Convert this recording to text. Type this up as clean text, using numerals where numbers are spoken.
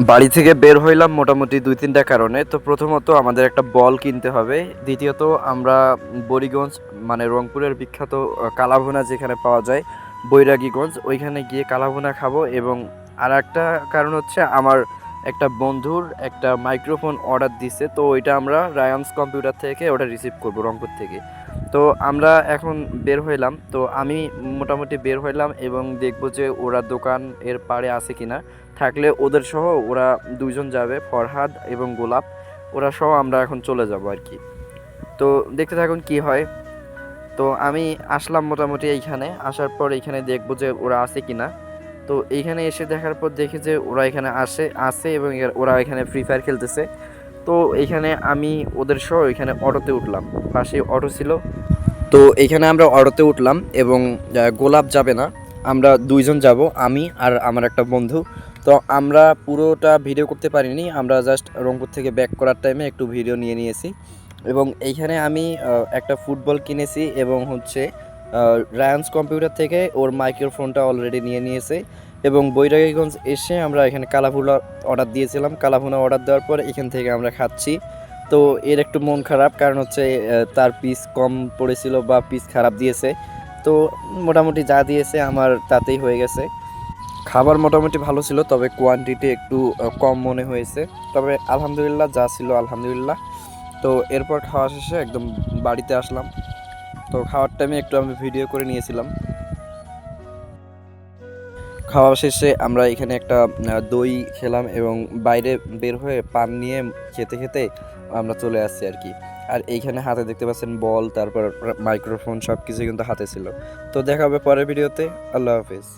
বাড়ি থেকে বের হইলাম মোটামুটি ২-৩টা কারণে। তো প্রথমত আমাদের একটা বল কিনতে হবে। দ্বিতীয়ত আমরা বরিগঞ্জ মানে রংপুরের বিখ্যাত কালাভুনা যেখানে পাওয়া যায় বৈরাগীগঞ্জ, ওইখানে গিয়ে কালাভুনা খাবো। এবং আরেকটা কারণ হচ্ছে আমার একটা বন্ধুর একটা মাইক্রোফোন অর্ডার দিছে, তো ওইটা আমরা রায়ান্স কম্পিউটার থেকে ওটা রিসিভ করবো রংপুর থেকে। তো আমরা এখন বের হইলাম, তো আমি মোটামুটি বের হইলাম এবং দেখবো যে ওরা দোকান এর পাড়ে আছে কিনা। থাকলে ওদের সহ ওরা দুইজন যাবে, ফরহাদ এবং গোলাপ, ওরা সহ আমরা এখন চলে যাব আর কি। তো দেখতে থাকুন কি হয়। তো আমি আসলাম মোটামুটি এইখানে, আসার পর এইখানে দেখবো যে ওরা আছে কিনা। তো এইখানে এসে দেখার পর দেখি যে ওরা এখানে আছে এবং ওরা এখানে ফ্রি ফায়ার খেলতেছে। তো এইখানে আমি ওদের সহ এখানে অটোতে উঠলাম, পাশে অটো ছিল। তো এইখানে আমরা অটোতে উঠলাম এবং গোলাপ যাবে না, আমরা দুইজন যাব, আমি আর আমার একটা বন্ধু। তো আমরা পুরোটা ভিডিও করতে পারিনি, আমরা জাস্ট রংপুর থেকে ব্যাক করার টাইমে একটু ভিডিও নিয়েছি। এবং এইখানে আমি একটা ফুটবল কিনেছি এবং হচ্ছে রায়ান্স কম্পিউটার থেকে ওর মাইক্রোফোনটা অলরেডি নিয়েছে। এবং বৈরাগীগঞ্জ এসে আমরা এখানে কালাভুনা অর্ডার দিয়েছিলাম, কালাভুনা অর্ডার দেওয়ার পর এখান থেকে আমরা খাচ্ছি। তো এর একটু মন খারাপ, কারণ হচ্ছে তার পিস কম পড়েছিল বা পিস খারাপ দিয়েছে। তো মোটামুটি যা দিয়েছে আমার তাতেই হয়ে গেছে। খাবার মোটামুটি ভালো ছিল, তবে কোয়ান্টিটি একটু কম মনে হয়েছে। তবে আলহামদুলিল্লাহ, যা ছিল আলহামদুলিল্লাহ। তো এরপর খাওয়া শেষে একদম বাড়িতে আসলাম। তো খাওয়ার টাইমে একটু আমি ভিডিও করে নিয়েছিলাম। খাওয়া শেষে আমরা এখানে একটা দই খেলাম এবং বাইরে বের হয়ে পান নিয়ে খেতে খেতে আমরা চলে আসছি আর কি। আর এইখানে হাতে দেখতে পাচ্ছেন বল, তারপর মাইক্রোফোন, সব কিছু কিন্তু হাতে ছিল। তো দেখা হবে পরের ভিডিওতে। আল্লাহ হাফিজ।